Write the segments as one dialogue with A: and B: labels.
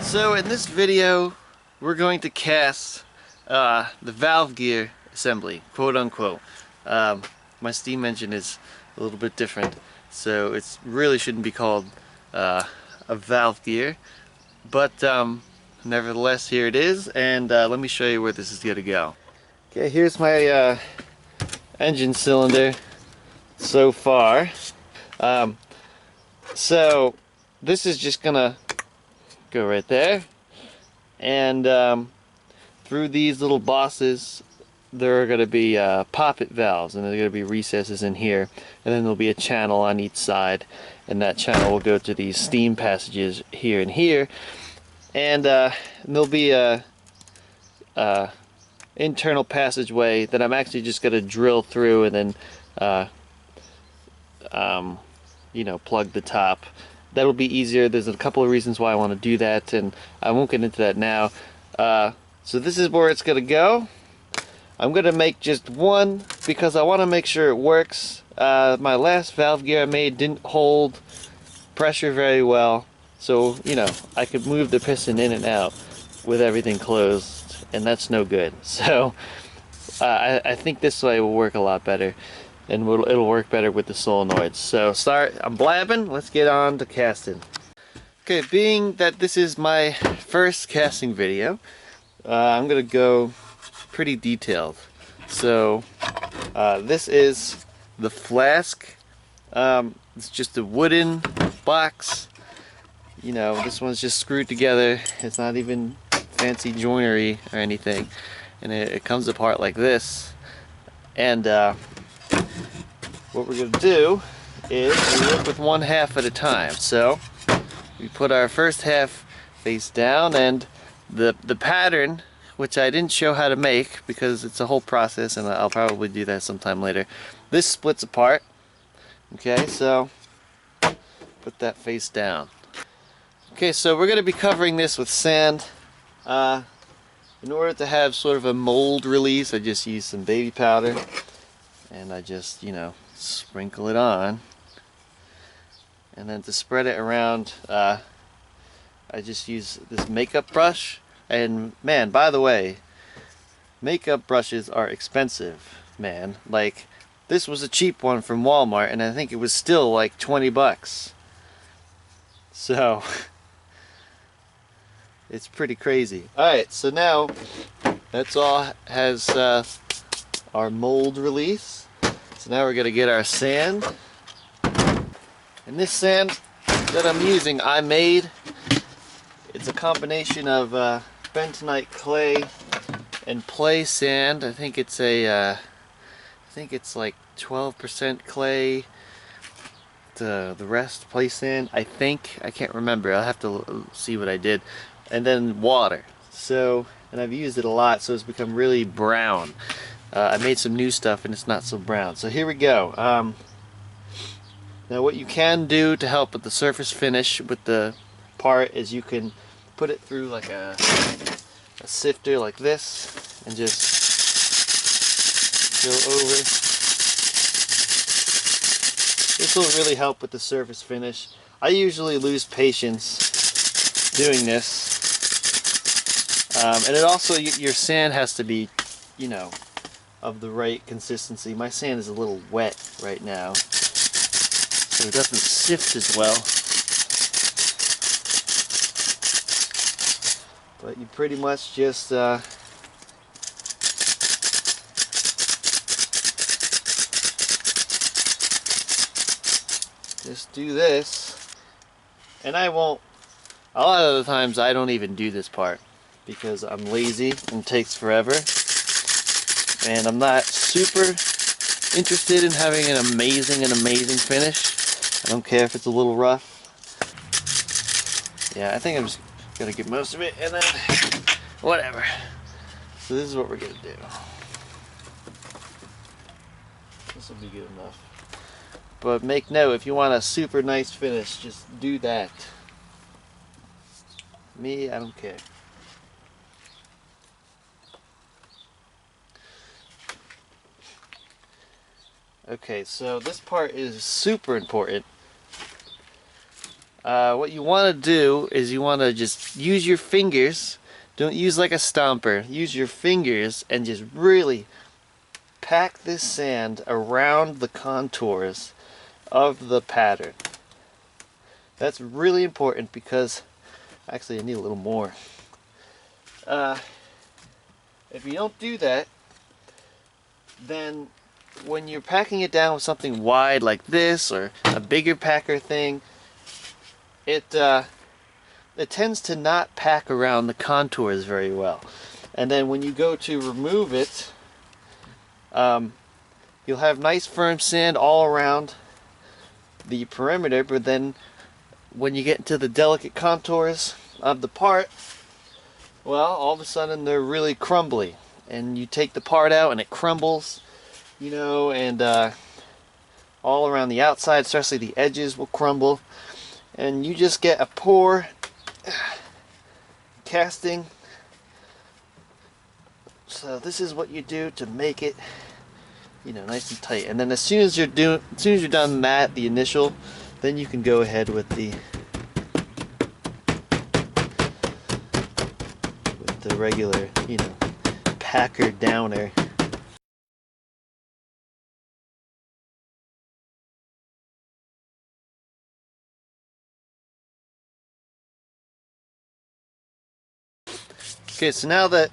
A: So in this video, we're going to cast the valve gear assembly, quote unquote. My steam engine is a little bit different, so it really shouldn't be called a valve gear, but nevertheless here it is, and let me show you where this is going to go. Okay, here's my engine cylinder so far. So this is just gonna go right there, and through these little bosses there are going to be poppet valves, and there are going to be recesses in here, and then there'll be a channel on each side, and that channel will go to these steam passages here and here, and there'll be a internal passageway that I'm actually just going to drill through and then you know, plug the top. That'll be easier. There's a couple of reasons why I want to do that, and I won't get into that now. So this is where it's gonna go. I'm gonna make just one because I want to make sure it works. My last valve gear I made didn't hold pressure very well, so you know, I could move the piston in and out with everything closed, and that's no good. So I think this way will work a lot better, and it'll work better with the solenoids. So I'm blabbing, let's get on to casting. Okay, being that this is my first casting video, I'm gonna go pretty detailed. So this is the flask. It's just a wooden box. You know, this one's just screwed together. It's not even fancy joinery or anything, and it comes apart like this. And what we're going to do is we work with one half at a time. So we put our first half face down, and the pattern, which I didn't show how to make because it's a whole process, and I'll probably do that sometime later. This splits apart. Okay, so put that face down. Okay, so we're going to be covering this with sand. In order to have sort of a mold release, I just use some baby powder, and I just, you know, sprinkle it on. And then to spread it around, I just use this makeup brush. And man, by the way, makeup brushes are expensive, man. Like, this was a cheap one from Walmart, and I think it was still like 20 bucks. So it's pretty crazy. Alright, so now that's all has our mold release. So now we're going to get our sand. And this sand that I'm using, I made. It's a combination of bentonite clay and play sand. I think it's like 12% clay. The rest play sand, I think. I can't remember. I'll have to see what I did. And then water. So, and I've used it a lot, so it's become really brown. I made some new stuff and it's not so brown. So here we go. Now what you can do to help with the surface finish with the part is you can put it through like a sifter like this and just go over. This will really help with the surface finish. I usually lose patience doing this. And it also, your sand has to be, you know, of the right consistency. My sand is a little wet right now, so it doesn't sift as well. But you pretty much just do this. And I won't, a lot of the times I don't even do this part because I'm lazy and it takes forever, and I'm not super interested in having an amazing finish. I don't care if it's a little rough. Yeah, I think I'm just gonna get most of it and then whatever. So this is what we're gonna do. This will be good enough. But make note, if you want a super nice finish, just do that. Me, I don't care. Okay, so this part is super important. what you want to do is you want to just use your fingers. Don't use like a stomper. Use your fingers and just really pack this sand around the contours of the pattern. That's really important because, actually I need a little more. If you don't do that, then when you're packing it down with something wide like this or a bigger packer thing, it tends to not pack around the contours very well. And then when you go to remove it, you'll have nice firm sand all around the perimeter, but then when you get into the delicate contours of the part, well, all of a sudden they're really crumbly, and you take the part out and it crumbles, you know, and all around the outside, especially the edges, will crumble, and you just get a poor casting. So this is what you do to make it, you know, nice and tight. And then as soon as you're done that, the initial, then you can go ahead with the regular, you know, packer downer. Okay, so now that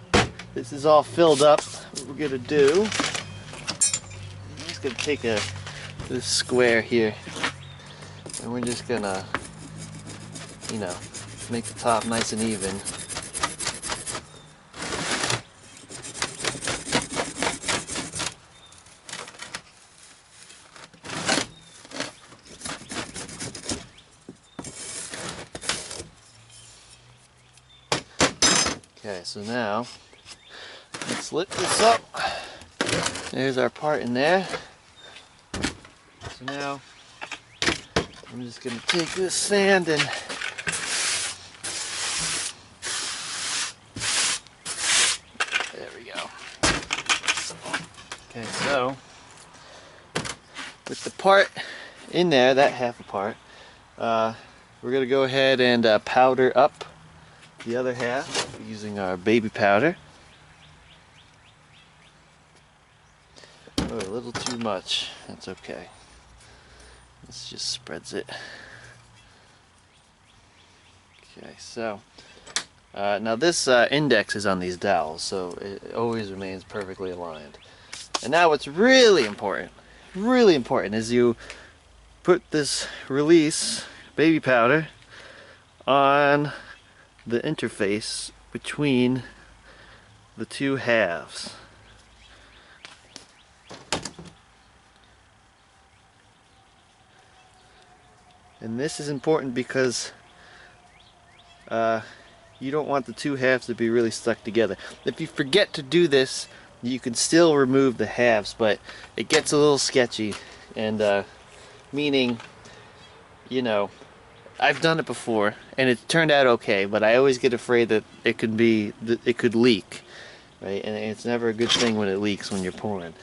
A: this is all filled up, what we're gonna do, I'm just gonna take this square here, and we're just gonna, you know, make the top nice and even. Okay, so now let's lift this up. There's our part in there. So now I'm just going to take this sand and there we go. Okay, so with the part in there, that half a part, we're going to go ahead and powder up the other half using our baby powder. Oh, a little too much. That's okay. This just spreads it. Okay, so now this index is on these dowels, so it always remains perfectly aligned. And now what's really important is you put this release baby powder on the interface between the two halves. And this is important because you don't want the two halves to be really stuck together. If you forget to do this, you can still remove the halves, but it gets a little sketchy, and meaning, you know, I've done it before and it turned out okay, but I always get afraid that it could leak, right? And it's never a good thing when it leaks when you're pouring.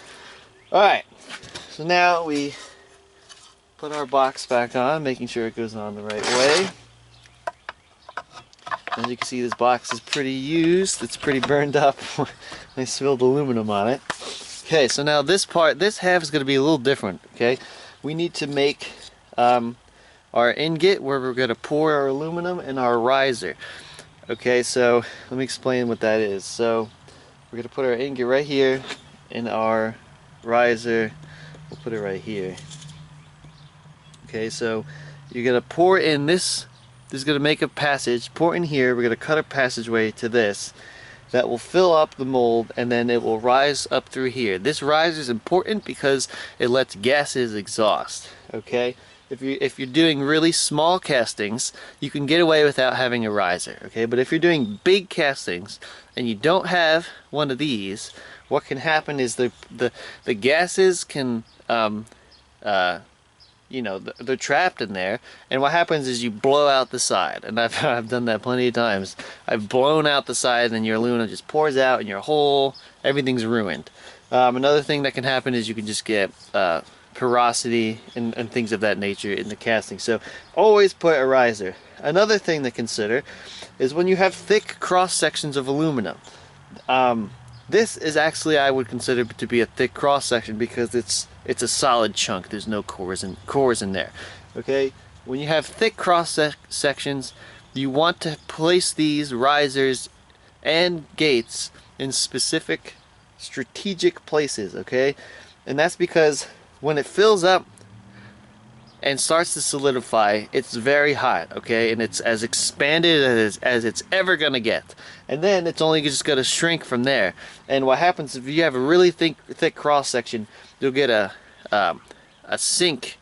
A: Alright, so now we put our box back on, making sure it goes on the right way. As you can see, this box is pretty used. It's pretty burned up. I spilled aluminum on it. Okay, so now this half is going to be a little different, okay? We need to make our ingot where we're going to pour our aluminum and our riser. Okay, so let me explain what that is. So we're going to put our ingot right here, and our riser, we'll put it right here. Okay, so you're going to pour in this. This is going to make a passage. Pour in here. We're going to cut a passageway to this. That will fill up the mold, and then it will rise up through here. This riser is important because it lets gases exhaust. Okay, if you're doing really small castings, you can get away without having a riser. Okay, but if you're doing big castings and you don't have one of these, what can happen is the gases can you know, they're trapped in there, and what happens is you blow out the side, and I've done that plenty of times. I've blown out the side, and your aluminum just pours out, and your whole everything's ruined. Another thing that can happen is you can just get porosity and things of that nature in the casting. So always put a riser. Another thing to consider is when you have thick cross sections of aluminum. This is actually, I would consider to be a thick cross section because it's a solid chunk. There's no cores in there. Okay, when you have thick cross sections, you want to place these risers and gates in specific strategic places. Okay, and that's because when it fills up and starts to solidify, it's very hot, okay, and it's as expanded as it's ever gonna get, and then it's only just gonna shrink from there. And what happens if you have a really thick cross section, you'll get a sink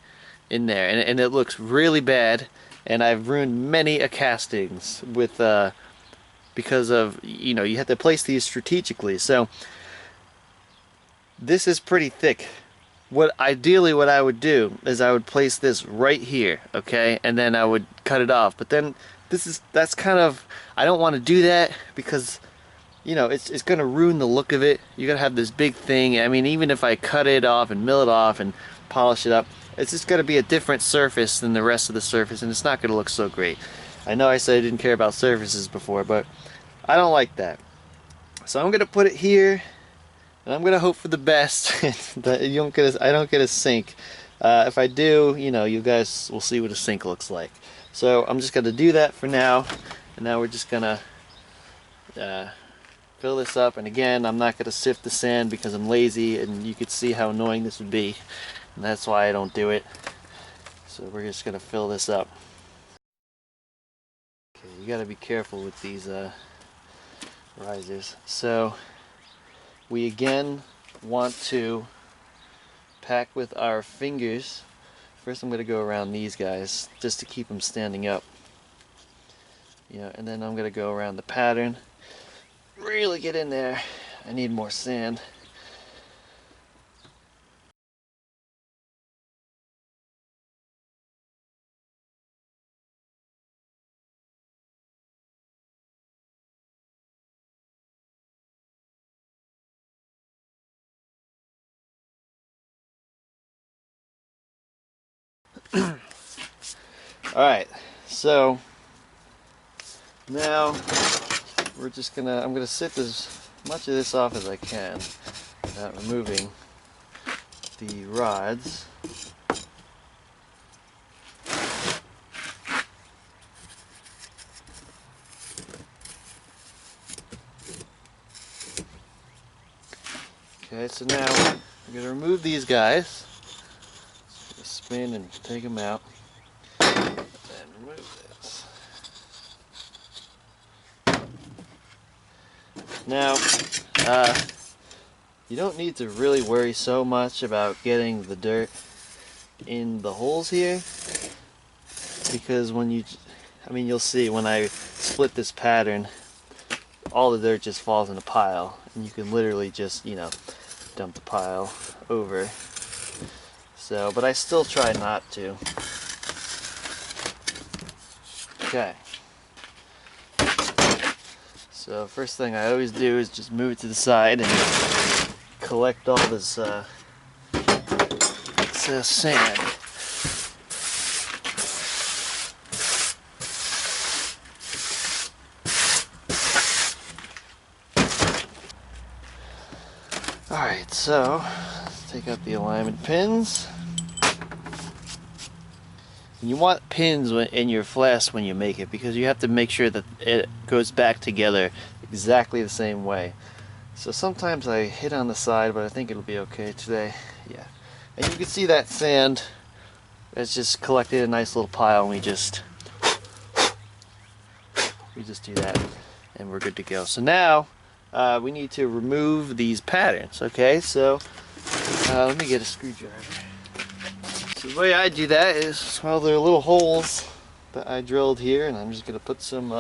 A: in there, and it looks really bad. And I've ruined many castings with because of, you know, you have to place these strategically. So this is pretty thick. Ideally what I would do is I would place this right here, okay, and then I would cut it off. But then that's kind of, I don't want to do that because, you know, it's gonna ruin the look of it. You're gonna have this big thing. I mean, even if I cut it off and mill it off and polish it up, it's just gonna be a different surface than the rest of the surface, and it's not gonna look so great. I know I said I didn't care about surfaces before, but I don't like that. So I'm gonna put it here. And I'm gonna hope for the best that I don't get a sink. If I do, you know, you guys will see what a sink looks like. So I'm just gonna do that for now, and now we're just gonna fill this up. And again, I'm not gonna sift the sand because I'm lazy, and you could see how annoying this would be, and that's why I don't do it. So we're just gonna fill this up. Okay, you gotta be careful with these risers. So we again want to pack with our fingers. First I'm going to go around these guys just to keep them standing up. Yeah, and then I'm going to go around the pattern. Really get in there. I need more sand. Alright, so now I'm gonna sit as much of this off as I can without removing the rods. Okay, so now I'm gonna remove these guys. Just spin and take them out. And remove this. Now, you don't need to really worry so much about getting the dirt in the holes here, because when you'll see when I split this pattern, all the dirt just falls in a pile, and you can literally just, you know, dump the pile over. So, but I still try not to. Okay. So first thing I always do is just move it to the side and collect all this excess sand. Alright, so let's take out the alignment pins. You want pins in your flask when you make it, because you have to make sure that it goes back together exactly the same way. So sometimes I hit on the side, but I think it'll be okay today. Yeah. And you can see that sand has just collected a nice little pile, and we just do that and we're good to go. So now we need to remove these patterns. Okay, so let me get a screwdriver. So the way I do that is, well, there are little holes that I drilled here, and I'm just going to put some,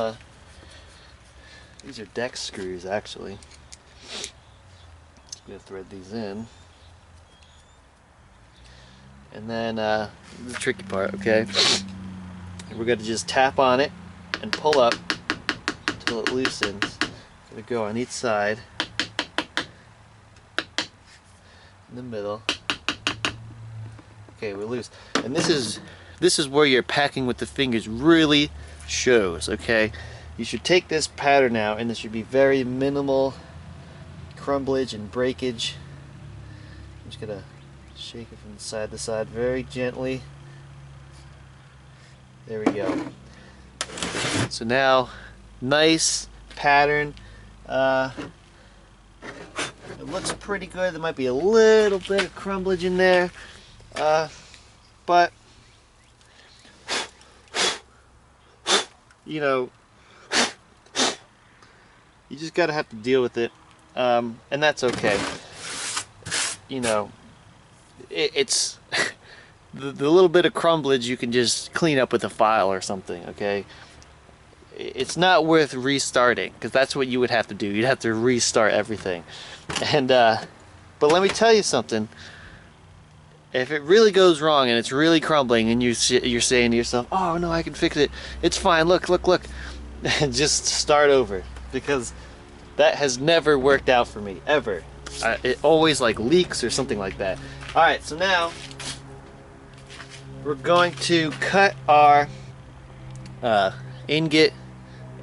A: these are deck screws actually. I'm going to thread these in. And then the tricky part, okay, we're going to just tap on it and pull up until it loosens. Going to go on each side, in the middle. Okay, we're loose. And this is where your packing with the fingers really shows, okay? You should take this pattern out, and there should be very minimal crumblage and breakage. I'm just gonna shake it from side to side very gently. There we go. So now, nice pattern. It looks pretty good. There might be a little bit of crumblage in there, but you know, you just gotta have to deal with it, and that's okay. You know, it's the little bit of crumblage you can just clean up with a file or something, okay? It's not worth restarting, because that's what you would have to do. You'd have to restart everything. And but let me tell you something. If it really goes wrong and it's really crumbling and you're saying to yourself, oh no, I can fix it, it's fine, look, and just start over, because that has never worked out for me, ever. It always like leaks or something like that. Alright, so now we're going to cut our ingot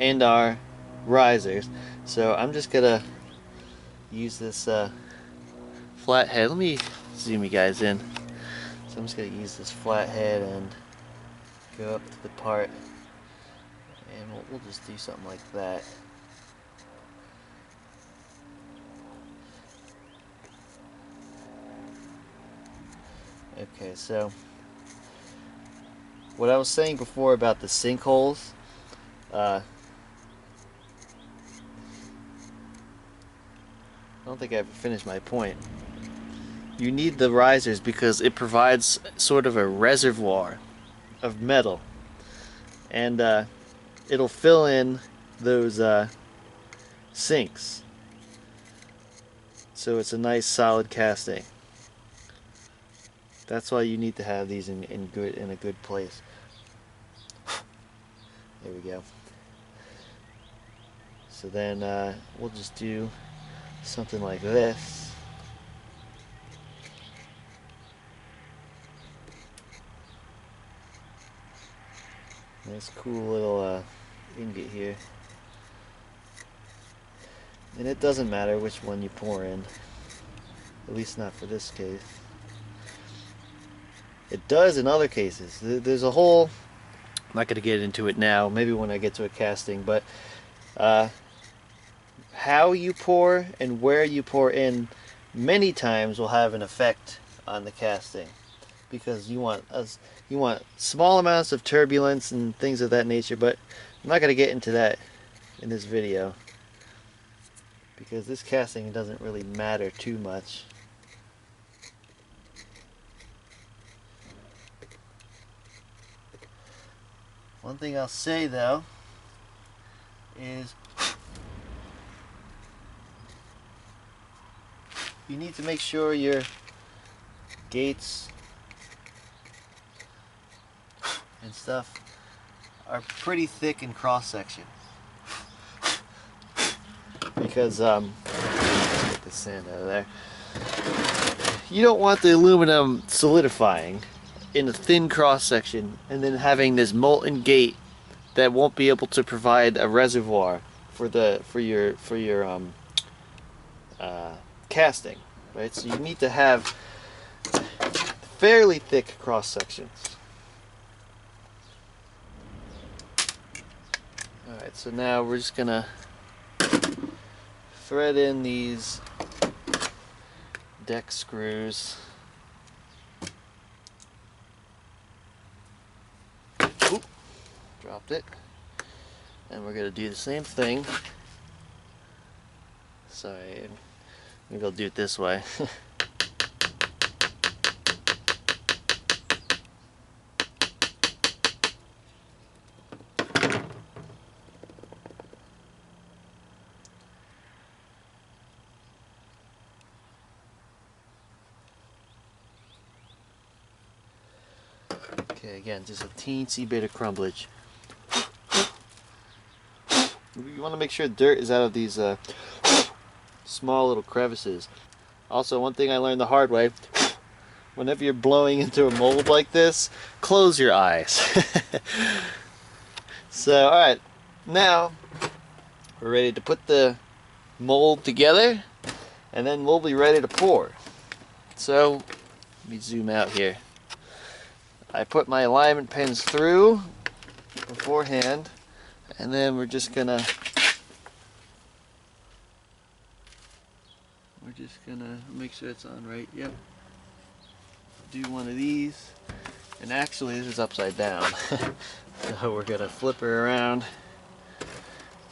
A: and our risers. So I'm just gonna use this flathead. Let me zoom you guys in. So I'm just gonna use this flathead and go up to the part, and we'll just do something like that. Okay, so what I was saying before about the sinkholes, I don't think I ever finished my point. You need the risers because it provides sort of a reservoir of metal, and it'll fill in those sinks, so it's a nice solid casting. That's why you need to have these in a good place. There we go. So then we'll just do something like this. Nice cool little ingot here. And it doesn't matter which one you pour in, at least not for this case. It does in other cases. There's a whole, I'm not going to get into it now, maybe when I get to a casting, but how you pour and where you pour in many times will have an effect on the casting, because you want small amounts of turbulence and things of that nature, but I'm not going to get into that in this video, because this casting doesn't really matter too much. One thing I'll say though is you need to make sure your gates and stuff are pretty thick in cross section, because get the sand out of there. You don't want the aluminum solidifying in a thin cross section and then having this molten gate that won't be able to provide a reservoir for your casting, right? So you need to have fairly thick cross sections. Alright, so now we're just gonna thread in these deck screws. Oop, dropped it. And we're gonna do the same thing. Sorry, maybe I'll do it this way. Okay, again, just a teensy bit of crumblage. You want to make sure dirt is out of these small little crevices. Also, one thing I learned the hard way, whenever you're blowing into a mold like this, close your eyes. So, alright, now we're ready to put the mold together, and then we'll be ready to pour. So, let me zoom out here. I put my alignment pins through beforehand, and then we're just gonna make sure it's on right. Yep. Do one of these, and actually this is upside down. So we're gonna flip her around.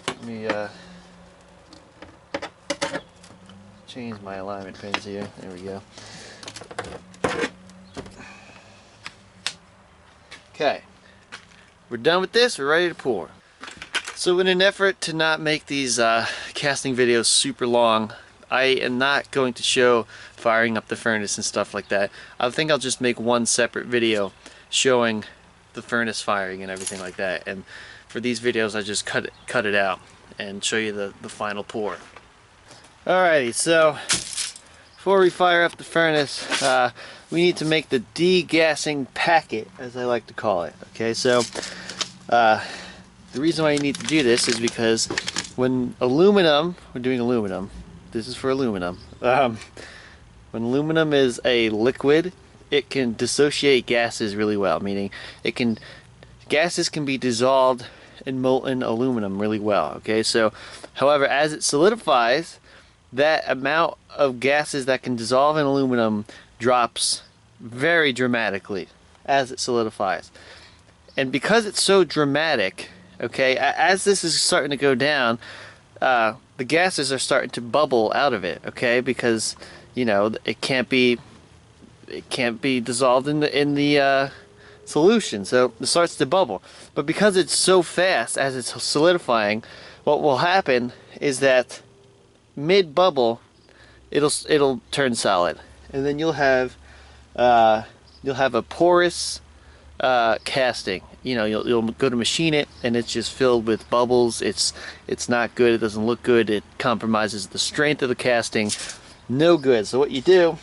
A: Let me change my alignment pins here. There we go. Okay, we're done with this. We're ready to pour. So in an effort to not make these casting videos super long, I am not going to show firing up the furnace and stuff like that. I think I'll just make one separate video showing the furnace firing and everything like that. And for these videos, I just cut it out and show you the final pour. Alrighty, so before we fire up the furnace, we need to make the degassing packet, as I like to call it. Okay, so the reason why you need to do this is because when aluminum, we're doing aluminum, this is for aluminum, when aluminum is a liquid, it can dissociate gases really well, meaning gases can be dissolved in molten aluminum really well. Okay, so however, as it solidifies, that amount of gases that can dissolve in aluminum drops very dramatically as it solidifies. And because it's so dramatic, okay, as this is starting to go down, the gases are starting to bubble out of it, okay, because you know it can't be dissolved in the solution, so it starts to bubble. But because it's so fast as it's solidifying, what will happen is that mid bubble it'll turn solid, and then you'll have a porous casting. You know, you'll go to machine it, and it's just filled with bubbles. It's not good. It doesn't look good. It compromises the strength of the casting. No good. So what you do,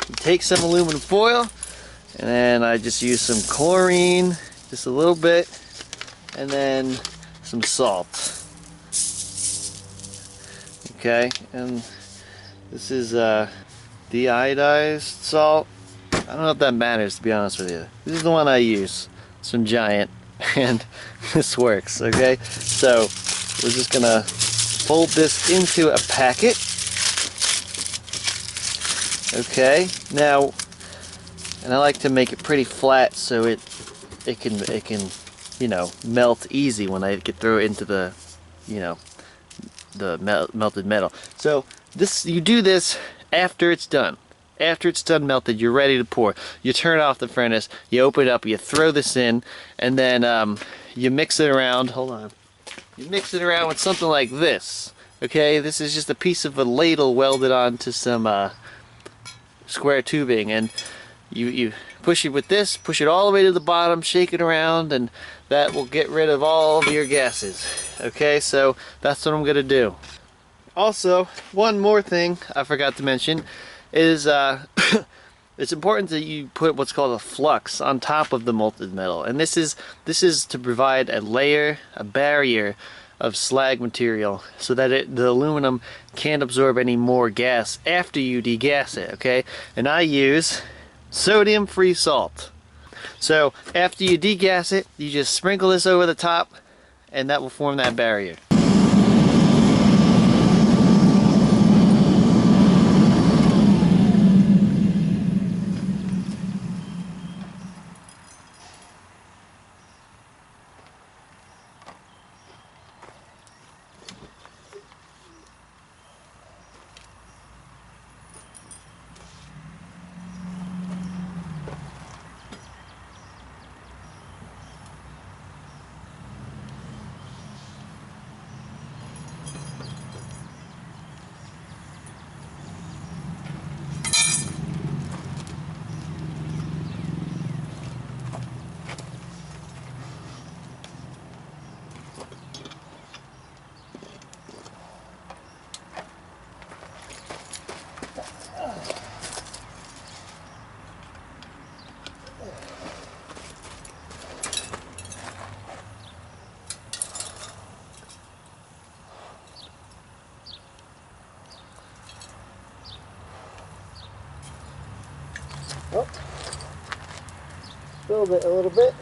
A: you take some aluminum foil, and then I just use some chlorine, just a little bit, and then some salt. Okay, and this is de-iodized salt. I don't know if that matters, to be honest with you. This is the one I use, some Giant, and this works. Okay, so we're just gonna fold this into a packet. Okay, now, and I like to make it pretty flat so it can you know, melt easy when I throw it into the, you know, the melted metal. So you do this after it's done. After it's done melted, you're ready to pour. You turn off the furnace, you open it up, you throw this in, and then you mix it around. Hold on. You mix it around with something like this. Okay, this is just a piece of a ladle welded onto some square tubing, and you push it with this, push it all the way to the bottom, shake it around, and that will get rid of all of your gases. Okay, so that's what I'm gonna do. Also, one more thing I forgot to mention is it's important that you put what's called a flux on top of the molten metal, and this is to provide a layer, a barrier of slag material, so that the aluminum can't absorb any more gas after you degas it. Okay, and I use sodium-free salt. So after you degas it, you just sprinkle this over the top, and that will form that barrier. build it a little bit.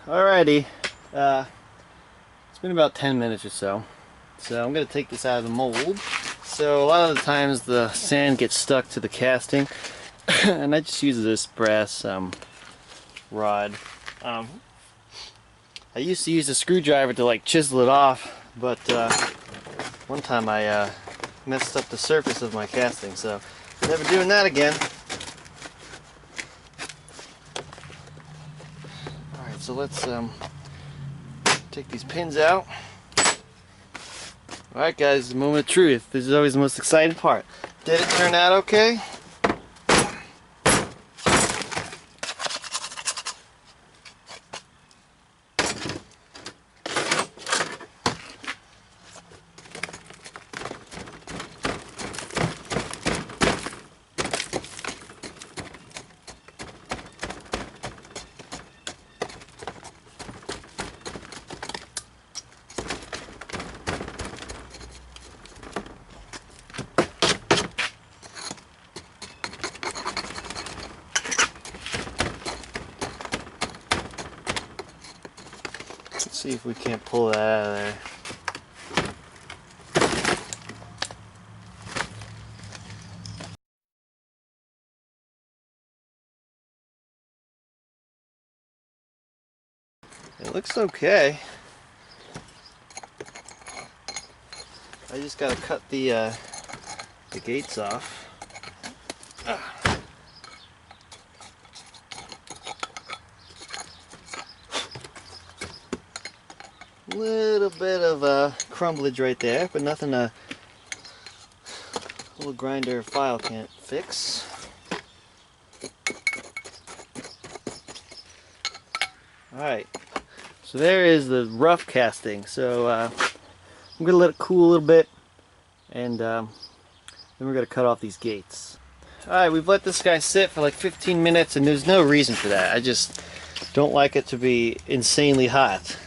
A: Alrighty, it's been about 10 minutes or so. So I'm going to take this out of the mold. So a lot of the times the sand gets stuck to the casting and I just use this brass rod. I used to use a screwdriver to like chisel it off, but one time I messed up the surface of my casting, so never doing that again. Alright, so let's take these pins out. Alright guys, the moment of truth. This is always the most exciting part. Did it turn out okay? Let's see if we can't pull that out of there. It looks okay. I just gotta cut the gates off. Little bit of crumblage right there, but nothing a little grinder file can't fix. Alright, so there is the rough casting. So I'm going to let it cool a little bit, and then we're going to cut off these gates. Alright, we've let this guy sit for like 15 minutes, and there's no reason for that. I just don't like it to be insanely hot.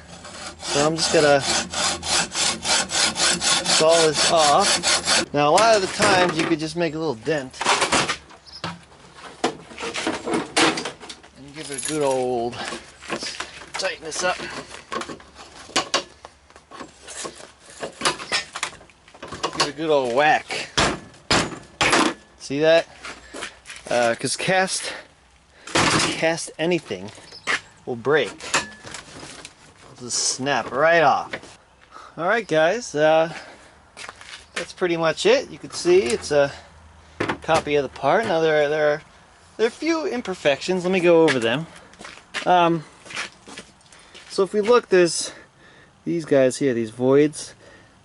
A: So I'm just gonna saw this off. Now a lot of the times you could just make a little dent and give it a good old, let's tighten this up. Give it a good old whack. See that? Because cast anything will break. Just snap right off. Alright guys, that's pretty much it. You can see it's a copy of the part. Now there are a few imperfections. Let me go over them. So if we look, there's these guys here, these voids.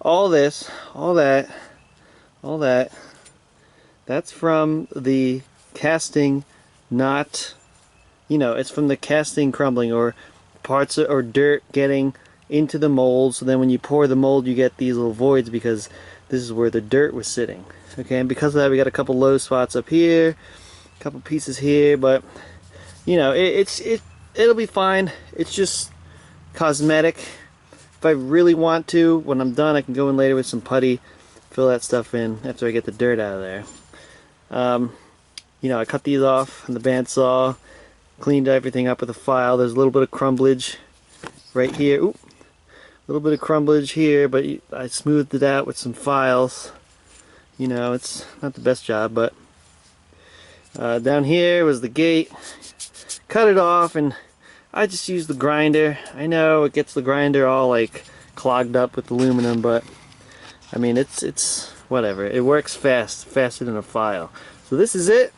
A: All this, all that, that's from the casting, not, it's from the casting crumbling, or parts or dirt getting into the mold. So then when you pour the mold, you get these little voids because this is where the dirt was sitting. Okay, and because of that, we got a couple low spots up here, a couple pieces here, but it'll be fine. It's just cosmetic. If I really want to, when I'm done, I can go in later with some putty, fill that stuff in after I get the dirt out of there. I cut these off on the bandsaw, cleaned everything up with a file. There's a little bit of crumblage right here. Oop. A little bit of crumblage here, but I smoothed it out with some files. It's not the best job, but down here was the gate. Cut it off, and I just used the grinder. I know it gets the grinder all like clogged up with aluminum, but I mean it's whatever. It works faster than a file. So this is it.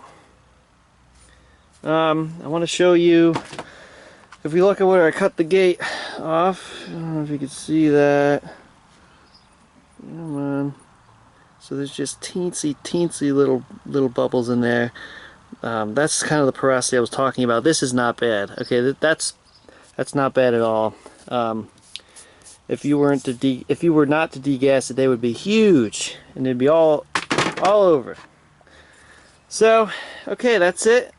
A: I want to show you, if we look at where I cut the gate off, I don't know if you can see that. Come on. So there's just teensy little bubbles in there. That's kind of the porosity I was talking about. This is not bad. Okay, that's That's not bad at all. If you were not to degas it, they would be huge, and they'd be all over. So, okay, that's it.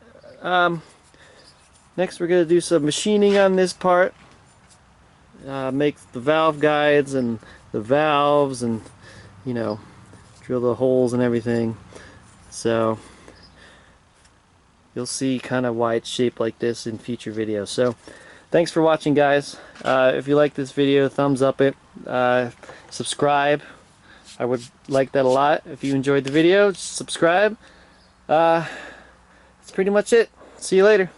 A: Next, we're gonna do some machining on this part. Make the valve guides and the valves, and you know, drill the holes and everything. So you'll see kind of why it's shaped like this in future videos. So thanks for watching, guys. If you like this video, thumbs up it. Subscribe. I would like that a lot. If you enjoyed the video, just subscribe. That's pretty much it. See you later.